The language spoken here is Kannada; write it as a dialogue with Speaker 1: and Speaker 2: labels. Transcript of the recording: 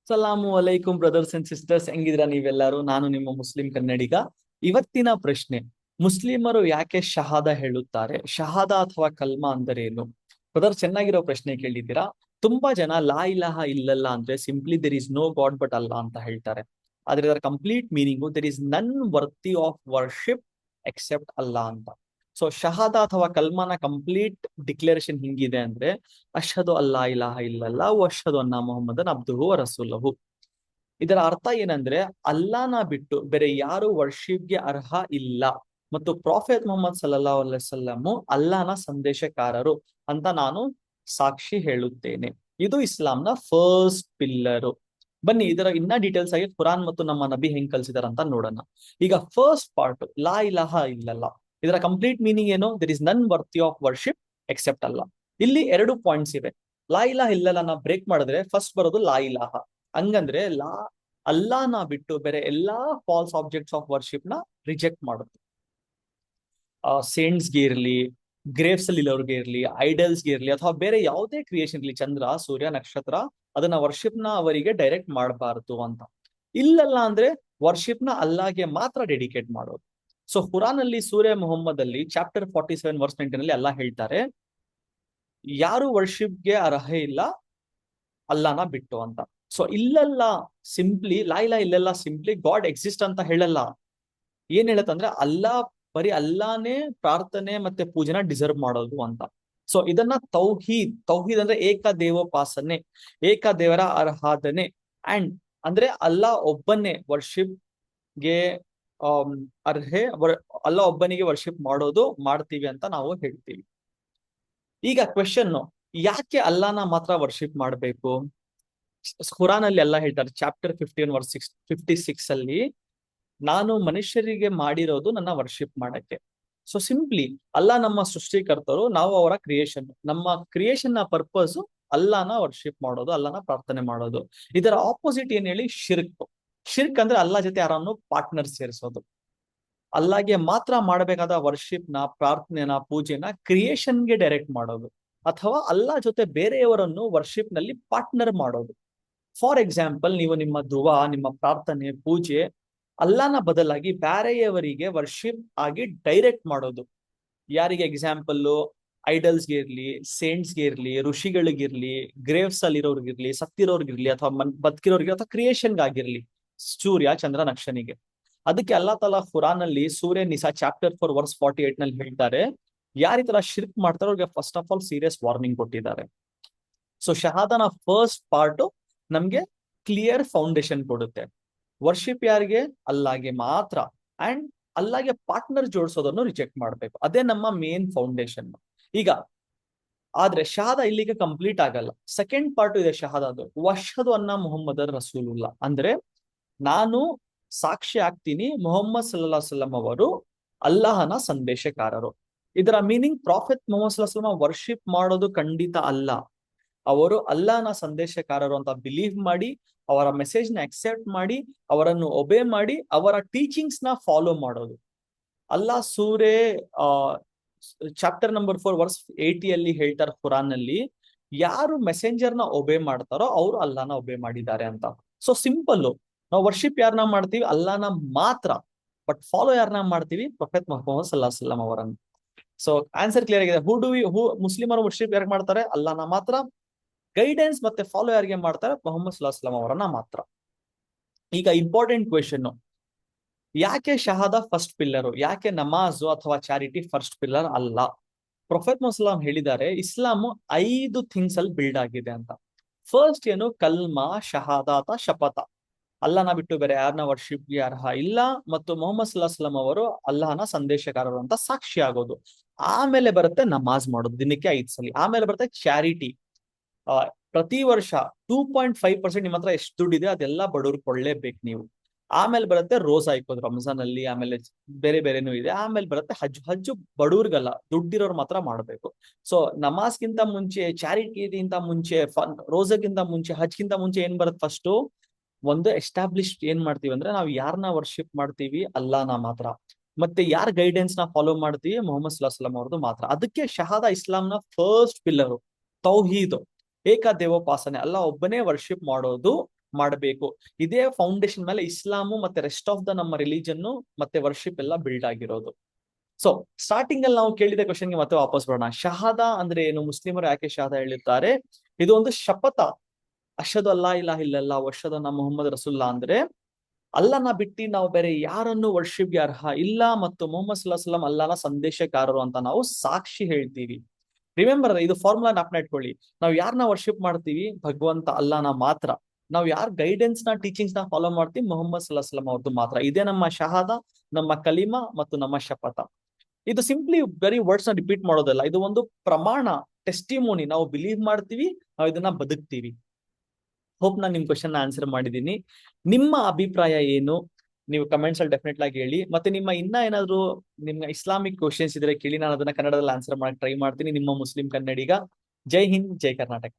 Speaker 1: ಸಲಾಮು ಅಲೈಕುಂ ಬ್ರದರ್ಸ್ ಅಂಡ್ ಸಿಸ್ಟರ್ಸ್, ಹೆಂಗಿದ್ರ ನೀವೆಲ್ಲರೂ? ನಾನು ನಿಮ್ಮ ಮುಸ್ಲಿಂ ಕನ್ನಡಿಗ. ಇವತ್ತಿನ ಪ್ರಶ್ನೆ: ಮುಸ್ಲಿಮರು ಯಾಕೆ ಶಹಾದ ಹೇಳುತ್ತಾರೆ? ಶಹಾದ ಅಥವಾ ಕಲ್ಮಾ ಅಂದರೆ ಏನು? ಬ್ರದರ್, ಚೆನ್ನಾಗಿರೋ ಪ್ರಶ್ನೆ ಕೇಳಿದ್ದೀರಾ. ತುಂಬಾ ಜನ ಲಾ ಇಲಾಹ ಇಲ್ಲಲ್ಲ ಅಂದ್ರೆ simply there is no god but Allah ಅಂತ ಹೇಳ್ತಾರೆ. ಆದ್ರೆ ಇದರ complete meaning there is none worthy of worship accept ಅಲ್ಲಾ ಅಂತ. ಸೊ ಶಹಾದ ಅಥವಾ ಕಲ್ಮಾನ ಕಂಪ್ಲೀಟ್ ಡಿಕ್ಲರೇಷನ್ ಹಿಂಗಿದೆ ಅಂದ್ರೆ: ಅಶ್ಹದು ಅಲ್ಲಾ ಇಲಾಹ ಇಲ್ಲಲ್ಲಾ ಅಶ್ಹದು ಅನ್ನ ಮೊಹಮ್ಮದನ್ ಅಬ್ದುಹು ವ ರಸೂಲಹು. ಇದರ ಅರ್ಥ ಏನಂದ್ರೆ, ಅಲ್ಲಾನ ಬಿಟ್ಟು ಬೇರೆ ಯಾರು ವರ್ಷಿಪ್ಗೆ ಅರ್ಹ ಇಲ್ಲ ಮತ್ತು ಪ್ರಾಫೆಟ್ ಮೊಹಮ್ಮದ್ ಸಲ್ಲಲ್ಲಾಹು ಅಲೈಹಿ ವಸಲ್ಲಂ ಅಲ್ಲಾನ ಸಂದೇಶಕಾರರು ಅಂತ ನಾನು ಸಾಕ್ಷಿ ಹೇಳುತ್ತೇನೆ. ಇದು ಇಸ್ಲಾಂನ ಫಸ್ಟ್ ಪಿಲ್ಲರು. ಬನ್ನಿ ಇದರ ಇನ್ನ ಡೀಟೇಲ್ಸ್ ಆಗಿ ಕುರಾನ್ ಮತ್ತು ನಮ್ಮ ನಬಿ ಹೆಂಗ್ ಕಲ್ಸಿದಾರ ಅಂತ ನೋಡೋಣ. ಈಗ ಫಸ್ಟ್ ಪಾರ್ಟ್ ಲಾ ಇಲಾಹ ಇಲ್ಲಲ್ಲ, ಇದರ ಕಂಪ್ಲೀಟ್ ಮೀನಿಂಗ್ ಏನು? There is none worthy of worship accept ಅಲ್ಲ. ಇಲ್ಲಿ ಎರಡು ಪಾಯಿಂಟ್ಸ್ ಇವೆ. ಲಾ ಇಲಾಹ ಇಲ್ಲಲ್ಲ ಬ್ರೇಕ್ ಮಾಡಿದ್ರೆ ಫಸ್ಟ್ ಬರೋದು ಲಾ ಇಲಾಹ. ಹಂಗಂದ್ರೆ ಅಲ್ಲಾನ ಬಿಟ್ಟು ಬೇರೆ ಎಲ್ಲಾ ಫಾಲ್ಸ್ ಆಬ್ಜೆಕ್ಟ್ಸ್ ಆಫ್ ವರ್ಷಿಪ್ ನ ರಿಜೆಕ್ಟ್ ಮಾಡುತ್ತೆ. ಸೇಂಟ್ಸ್ಗೆ ಇರ್ಲಿ, ಗ್ರೇವ್ಸ್ ಅಲ್ಲಿ ಇರೋರ್ಗೆ ಇರ್ಲಿ, ಐಡಲ್ಸ್ಗೆ ಇರ್ಲಿ, ಅಥವಾ ಬೇರೆ ಯಾವುದೇ ಕ್ರಿಯೇಷನ್ ಇರ್ಲಿ, ಚಂದ್ರ ಸೂರ್ಯ ನಕ್ಷತ್ರ, ಅದನ್ನ ವರ್ಷಿಪ್ ನ ಅವರಿಗೆ ಡೈರೆಕ್ಟ್ ಮಾಡಬಾರದು ಅಂತ. ಇಲ್ಲಲ್ಲ ಅಂದ್ರೆ ವರ್ಷಿಪ್ ನ ಅಲ್ಲಾಗೆ ಮಾತ್ರ ಡೆಡಿಕೇಟ್ ಮಾಡೋದು. ಸೊ ಕುರಾನ್ ಅಲ್ಲಿ ಸೂರ್ಯ ಮೊಹಮ್ಮದ್ ಅಲ್ಲಿ ಚಾಪ್ಟರ್ 47 ವರ್ಸ್ 19 ಅಲ್ಲಿ ಅಲ್ಲಾ ಹೇಳ್ತಾರೆ, ಯಾರು ವರ್ಷಿಪ್ಗೆ ಅರ್ಹ ಇಲ್ಲ ಅಲ್ಲಾನ ಬಿಟ್ಟು ಅಂತ. ಸೊ ಇಲ್ಲಲ್ಲ ಸಿಂಪ್ಲಿ ಲಾ ಇಲಾಹ ಇಲ್ಲಲ್ಲ ಸಿಂಪ್ಲಿ ಗಾಡ್ ಎಕ್ಸಿಸ್ಟ್ ಅಂತ ಹೇಳಲ್ಲ. ಏನ್ ಹೇಳತ್ತಂದ್ರೆ ಅಲ್ಲಾ, ಬರೀ ಅಲ್ಲಾನೇ ಪ್ರಾರ್ಥನೆ ಮತ್ತೆ ಪೂಜೆನ ಡಿಸರ್ವ್ ಮಾಡೋದು ಅಂತ. ಸೊ ಇದನ್ನ ತೌಹೀದ್, ತೌಹೀದ್ ಅಂದ್ರೆ ಏಕ ದೇವೋಪಾಸನೆ, ಏಕ ದೇವರ ಆರಾಧನೆ. ಅಂಡ್ ಅಂದ್ರೆ ಅಲ್ಲಾ ಒಬ್ಬನೇ ವರ್ಷಿಪ್ ಗೆ ಅರ್ಹೆ, ಅಲ್ಲಾ ಒಬ್ಬನಿಗೆ ವರ್ಷಿಪ್ ಮಾಡೋದು ಮಾಡ್ತೀವಿ ಅಂತ ನಾವು ಹೇಳ್ತೀವಿ. ಈಗ ಕ್ವೆಶನ್: ಯಾಕೆ ಅಲ್ಲಾನ ಮಾತ್ರ ವರ್ಷಿಪ್ ಮಾಡಬೇಕು? ಖುರಾನ್ ಅಲ್ಲಿ ಎಲ್ಲ ಹೇಳ್ತಾರೆ. ಚಾಪ್ಟರ್ 51 ವರ್ಸ್ 56 ಅಲ್ಲಿ, ನಾನು ಮನುಷ್ಯರಿಗೆ ಮಾಡಿರೋದು ನನ್ನ ವರ್ಷಿಪ್ ಮಾಡಕ್ಕೆ. ಸೊ ಸಿಂಪ್ಲಿ ಅಲ್ಲಾ ನಮ್ಮ ಸೃಷ್ಟಿಕರ್ತರು, ನಾವು ಅವರ ಕ್ರಿಯೇಷನ್. ನಮ್ಮ ಕ್ರಿಯೇಷನ್ ನ ಪರ್ಪಸ್ ಅಲ್ಲಾನ ವರ್ಷಿಪ್ ಮಾಡೋದು, ಅಲ್ಲಾನ ಪ್ರಾರ್ಥನೆ ಮಾಡೋದು. ಇದರ ಆಪೋಸಿಟ್ ಏನ್ ಹೇಳಿ? ಶಿರ್ಕ್. ಶಿರ್ಕ್ ಅಂದ್ರೆ ಅಲ್ಲಾ ಜೊತೆ ಯಾರನ್ನು ಪಾರ್ಟ್ನರ್ ಸೇರಿಸೋದು. ಅಲ್ಲಾಗೆ ಮಾತ್ರ ಮಾಡಬೇಕಾದ ವರ್ಷಿಪ್ ನ, ಪ್ರಾರ್ಥನೆನ, ಪೂಜೆನ ಕ್ರಿಯೇಷನ್ಗೆ ಡೈರೆಕ್ಟ್ ಮಾಡೋದು, ಅಥವಾ ಅಲ್ಲಾ ಜೊತೆ ಬೇರೆಯವರನ್ನು ವರ್ಷಿಪ್ ನಲ್ಲಿ ಪಾರ್ಟ್ನರ್ ಮಾಡೋದು. ಫಾರ್ ಎಕ್ಸಾಂಪಲ್, ನೀವು ನಿಮ್ಮ ದುವಾ, ನಿಮ್ಮ ಪ್ರಾರ್ಥನೆ, ಪೂಜೆ ಅಲ್ಲಾನ ಬದಲಾಗಿ ಬೇರೆಯವರಿಗೆ ವರ್ಷಿಪ್ ಆಗಿ ಡೈರೆಕ್ಟ್ ಮಾಡೋದು. ಯಾರಿಗೆ? ಎಕ್ಸಾಂಪಲ್ ಐಡಲ್ಸ್ಗೆ ಇರ್ಲಿ, ಸೇಂಟ್ಸ್ಗೆ ಇರ್ಲಿ, ಋಷಿಗಳಿಗಿರ್ಲಿ, ಗ್ರೇವ್ಸ್ ಅಲ್ಲಿ ಇರೋರ್ಗಿರ್ಲಿ, ಸತ್ತಿರೋರ್ಗಿರ್ಲಿ, ಅಥವಾ ಬದುಕಿರೋರ್ಗಿರ್ಲಿ, ಅಥವಾ ಕ್ರಿಯೇಷನ್ಗಾಗಿರ್ಲಿ, ಸೂರ್ಯ ಚಂದ್ರ ನಕ್ಷನಿಗೆ. ಅದಕ್ಕೆ ಅಲ್ಲಾ ತಲಾ ಖುರಾನ್ ಅಲ್ಲಿ ಸೂರ್ಯ ನಿಸಾ ಚಾಪ್ಟರ್ 4 ವರ್ಸ್ 48 ನಲ್ಲಿ ಹೇಳ್ತಾರೆ, ಯಾರ ಈ ತರ ಶಿರ್ಕ್ ಮಾಡ್ತಾರೋ ಅವ್ರಿಗೆ first of all serious warning ಕೊಟ್ಟಿದ್ದಾರೆ. ಸೊ ಶಹಾದನ ಫಸ್ಟ್ ಪಾರ್ಟ್ ನಮ್ಗೆ ಕ್ಲಿಯರ್ ಫೌಂಡೇಶನ್ ಕೊಡುತ್ತೆ. ವರ್ಷಿಪ್ ಯಾರಿಗೆ? ಅಲ್ಲಾಗೆ ಮಾತ್ರ. ಅಂಡ್ ಅಲ್ಲಾಗೆ ಪಾರ್ಟ್ನರ್ ಜೋಡಿಸೋದನ್ನು ರಿಜೆಕ್ಟ್ ಮಾಡಬೇಕು. ಅದೇ ನಮ್ಮ ಮೇನ್ ಫೌಂಡೇಶನ್. ಈಗ ಆದ್ರೆ ಶಹಾದ ಇಲ್ಲಿಗೆ ಕಂಪ್ಲೀಟ್ ಆಗಲ್ಲ. ಸೆಕೆಂಡ್ ಪಾರ್ಟ್ ಇದೆ ಶಹಾದದು. ವಶ್ಹದು ಅನ್ನ ಮೊಹಮ್ಮದರ್ ರಸೂಲುಲ್ಲಾ ಅಂದ್ರೆ, ನಾನು ಸಾಕ್ಷಿ ಆಗ್ತೀನಿ ಮೊಹಮ್ಮದ್ ಸಲ್ಲಲ್ಲಾಹು ಅಲೈಹಿ ವಸಲ್ಲಂ ಅವರು ಅಲ್ಲಾಹನ ಸಂದೇಶಕಾರರು. ಇದರ ಮೀನಿಂಗ್: ಪ್ರಾಫೆಟ್ ಮೊಹಮ್ಮದ್ ಸಲ್ಲಲ್ಲಾಹು ಅಲೈಹಿ ವಸಲ್ಲಂ ವರ್ಷಿಪ್ ಮಾಡೋದು ಖಂಡಿತ ಅಲ್ಲ, ಅವರು ಅಲ್ಲಾಹನ ಸಂದೇಶಕಾರರು ಅಂತ ಬಿಲೀವ್ ಮಾಡಿ, ಅವರ ಮೆಸೇಜ್ ನ ಅಕ್ಸೆಪ್ಟ್ ಮಾಡಿ, ಅವರನ್ನು ಒಬೇ ಮಾಡಿ, ಅವರ ಟೀಚಿಂಗ್ಸ್ ನ ಫಾಲೋ ಮಾಡೋದು. ಅಲ್ಲಾ ಸೂರೆ ಚಾಪ್ಟರ್ ನಂಬರ್ 4 ವರ್ಸ್ 80 ಅಲ್ಲಿ ಹೇಳ್ತಾರೆ ಖುರಾನ್ ನಲ್ಲಿ, ಯಾರು ಮೆಸೆಂಜರ್ ನ ಒಬೇ ಮಾಡ್ತಾರೋ ಅವರು ಅಲ್ಲಾನ ಒಬೇ ಮಾಡಿದ್ದಾರೆ ಅಂತ. ಸೊ ಸಿಂಪಲ್, ನಾವು ವರ್ಷಿಪ್ ಯಾರನ್ನ ಮಾಡ್ತೀವಿ? ಅಲ್ಲಾನ ಮಾತ್ರ. ಬಟ್ ಫಾಲೋ ಯಾರನ್ನ ಮಾಡ್ತೀವಿ? ಪ್ರೊಫೆಟ್ ಮೊಹಮ್ಮದ್ ಸಲ್ಲಲ್ಲಾಹು ಅಲೈಹಿ ವಸಲ್ಲಂ ಅವರನ್ನು. ಸೊ ಆನ್ಸರ್ ಕ್ಲಿಯರ್ ಆಗಿದೆ. ಹೂ ಮುಸ್ಲಿಮರು ವರ್ಷಿಪ್ ಯಾರು ಮಾಡ್ತಾರೆ? ಅಲ್ಲಾನ ಮಾತ್ರ. ಗೈಡೆನ್ಸ್ ಮತ್ತೆ ಫಾಲೋ ಯಾರಿಗೆ ಮಾಡ್ತಾರೆ? ಮೊಹಮ್ಮದ್ ಸಲ್ಲಲ್ಲಾಹು ಅಲೈಹಿ ವಸಲ್ಲಂ ಅವರನ್ನ ಮಾತ್ರ. ಈಗ ಇಂಪಾರ್ಟೆಂಟ್ ಕ್ವೆಶನ್: ಯಾಕೆ ಶಹಾದ ಫಸ್ಟ್ ಪಿಲ್ಲರ್? ಯಾಕೆ ನಮಾಜು ಅಥವಾ ಚಾರಿಟಿ ಫಸ್ಟ್ ಪಿಲ್ಲರ್ ಅಲ್ಲ? ಪ್ರೊಫೆಟ್ ಮುಸ್ಲಾಂ ಹೇಳಿದ್ದಾರೆ, ಇಸ್ಲಾಂ 5 ಥಿಂಗ್ಸ್ ಅಲ್ಲಿ ಬಿಲ್ಡ್ ಆಗಿದೆ ಅಂತ. ಫಸ್ಟ್ ಏನು? ಕಲ್ಮಾ, ಶಹಾದಾತ, ಶಪಥ. ಅಲ್ಲನ ಬಿಟ್ಟು ಬೇರೆ ಯಾರನ್ನ ವರ್ಷಿಪ್ಗೆ ಅರ್ಹ ಇಲ್ಲ ಮತ್ತು ಮೊಹಮ್ಮದ್ ಸಲ್ಲಲ್ಲಾಹು ಅಲೈಹಿ ವಸಲ್ಲಂ ಅವರು ಅಲ್ಲಾಹನ ಸಂದೇಶಕಾರರು ಅಂತ ಸಾಕ್ಷಿ ಆಗೋದು. ಆಮೇಲೆ ಬರುತ್ತೆ ನಮಾಜ್ ಮಾಡೋದು ದಿನಕ್ಕೆ 5 ಸಲ. ಆಮೇಲೆ ಬರುತ್ತೆ ಚಾರಿಟಿ. ಪ್ರತಿ ವರ್ಷ 2.5% ನಿಮ್ಮ ಹತ್ರ ಎಷ್ಟು ದುಡ್ಡಿದೆ ಅದೆಲ್ಲ ಬಡವ್ರಿಗೆ ಕೊಳ್ಳೇಬೇಕು ನೀವು. ಆಮೇಲೆ ಬರುತ್ತೆ ರೋಜಾ ಇಕ್ಕೋದು ರಂಜಾನ್ ಅಲ್ಲಿ. ಆಮೇಲೆ ಬೇರೆ ಬೇರೆನೂ ಇದೆ. ಆಮೇಲೆ ಬರುತ್ತೆ ಹಜ್. ಹಜ್ಜು ಬಡವ್ರಿಗಲ್ಲ, ದುಡ್ಡಿರೋರು ಮಾತ್ರ ಮಾಡಬೇಕು. ಸೊ ನಮಾಜ್ಗಿಂತ ಮುಂಚೆ, ಚಾರಿಟಿಗಿಂತ ಮುಂಚೆ, ರೋಜಾಗಿಂತ ಮುಂಚೆ, ಹಜ್ಗಿಂತ ಮುಂಚೆ ಏನ್ ಬರುತ್ತೆ? ಫಸ್ಟ್ ಒಂದು ಎಸ್ಟಾಬ್ಲಿಷ್ ಏನ್ ಮಾಡ್ತೀವಿ ಅಂದ್ರೆ, ನಾವು ಯಾರನ್ನ ವರ್ಷಿಪ್ ಮಾಡ್ತೀವಿ? ಅಲ್ಲಾನ ಮಾತ್ರ. ಮತ್ತೆ ಯಾರ ಗೈಡೆನ್ಸ್ ನ ಫಾಲೋ ಮಾಡ್ತೀವಿ? ಮೊಹಮ್ಮದ್ ಸಲ್ಲಲ್ಲಾಹು ಅಲೈಹಿ ವಸಲ್ಲಂ ಅವ್ರದ್ದು ಮಾತ್ರ. ಅದಕ್ಕೆ ಶಹಾದ ಇಸ್ಲಾಂನ ಫಸ್ಟ್ ಪಿಲ್ಲರು. ತೌಹೀದ್, ಏಕ ದೇವೋಪಾಸನೆ, ಅಲ್ಲ ಒಬ್ಬನೇ ವರ್ಷಿಪ್ ಮಾಡೋದು. ಮಾಡಬೇಕು. ಇದೇ ಫೌಂಡೇಶನ್ ಮೇಲೆ ಇಸ್ಲಾಮು ಮತ್ತೆ ರೆಸ್ಟ್ ಆಫ್ ದ ನಮ್ಮ ರಿಲಿಜನ್ ಮತ್ತೆ ವರ್ಷಿಪ್ ಎಲ್ಲ ಬಿಲ್ಡ್ ಆಗಿರೋದು. ಸೊ ಸ್ಟಾರ್ಟಿಂಗ್ ಅಲ್ಲಿ ನಾವು ಕೇಳಿದ ಕ್ವಶನ್ಗೆ ಮತ್ತೆ ವಾಪಸ್ ಬರೋಣ. ಶಹಾದಾ ಅಂದ್ರೆ ಏನು, ಮುಸ್ಲಿಮರು ಯಾಕೆ ಶಹಾದಾ ಹೇಳಿರ್ತಾರೆ? ಇದು ಒಂದು ಶಪಥ. ಅಷದು ಅಲ್ಲಾ ಇಲಾಹ ಇಲ್ಲಲ್ಲಾ ವಷದು ಅನ್ನ ಮೊಹಮ್ಮದ್ ರಸುಲ್ಲಾ ಅಂದ್ರೆ ಅಲ್ಲನ ಬಿಟ್ಟು ನಾವು ಬೇರೆ ಯಾರನ್ನು ವರ್ಷಿಪ್ಗೆ ಅರ್ಹ ಇಲ್ಲ ಮತ್ತು ಮೊಹಮ್ಮದ್ ಸಲಾಹ್ ಸಲಂ ಅಲ್ಲನ ಸಂದೇಶಕಾರರು ಅಂತ ನಾವು ಸಾಕ್ಷಿ ಹೇಳ್ತೀವಿ. ರಿಮೆಂಬರ್, ಇದು ಫಾರ್ಮುಲಾ ಜ್ಞಾಪನ ಇಟ್ಕೊಳ್ಳಿ. ನಾವು ಯಾರನ್ನ ವರ್ಷಿಪ್ ಮಾಡ್ತೀವಿ? ಭಗವಂತ ಅಲ್ಲಾನ ಮಾತ್ರ. ನಾವು ಯಾರ ಗೈಡೆನ್ಸ್ ನ ಟೀಚಿಂಗ್ಸ್ ನ ಫಾಲೋ ಮಾಡ್ತೀವಿ? ಮೊಹಮ್ಮದ್ ಸಲಾಹ್ ಸಲಂ ಅವ್ರದ್ದು ಮಾತ್ರ. ಇದೇ ನಮ್ಮ ಶಹಾದ, ನಮ್ಮ ಕಲಿಮಾ ಮತ್ತು ನಮ್ಮ ಶಪಥ. ಇದು ಸಿಂಪ್ಲಿ ಬರೀ ವರ್ಡ್ಸ್ ನ ರಿಪೀಟ್ ಮಾಡೋದಲ್ಲ, ಇದು ಒಂದು ಪ್ರಮಾಣ, ಟೆಸ್ಟಿಮೋನಿ. ನಾವು ಬಿಲೀವ್ ಮಾಡ್ತೀವಿ, ನಾವು ಇದನ್ನ ಬದುಕ್ತೀವಿ. ಹೋಪ್ ನಾನು ನಿಮ್ ಕ್ವಶನ್ ಆನ್ಸರ್ ಮಾಡಿದೀನಿ. ನಿಮ್ಮ ಅಭಿಪ್ರಾಯ ಏನು ನೀವು ಕಮೆಂಟ್ಸ್ ಅಲ್ಲಿ ಡೆಫಿನೆಟ್ ಆಗಿ ಹೇಳಿ. ಮತ್ತೆ ನಿಮ್ಮ ಇನ್ನ ಏನಾದ್ರು ನಿಮ್ಗೆ ಇಸ್ಲಾಮಿಕ್ ಕ್ವಶನ್ಸ್ ಇದ್ರೆ ಕೇಳಿ, ನಾನು ಅದನ್ನ ಕನ್ನಡದಲ್ಲಿ ಆನ್ಸರ್ ಮಾಡಕ್ ಟ್ರೈ ಮಾಡ್ತೀನಿ. ನಿಮ್ಮ ಮುಸ್ಲಿಂ ಕನ್ನಡಿಗ. ಜೈ ಹಿಂದ್, ಜೈ ಕರ್ನಾಟಕ.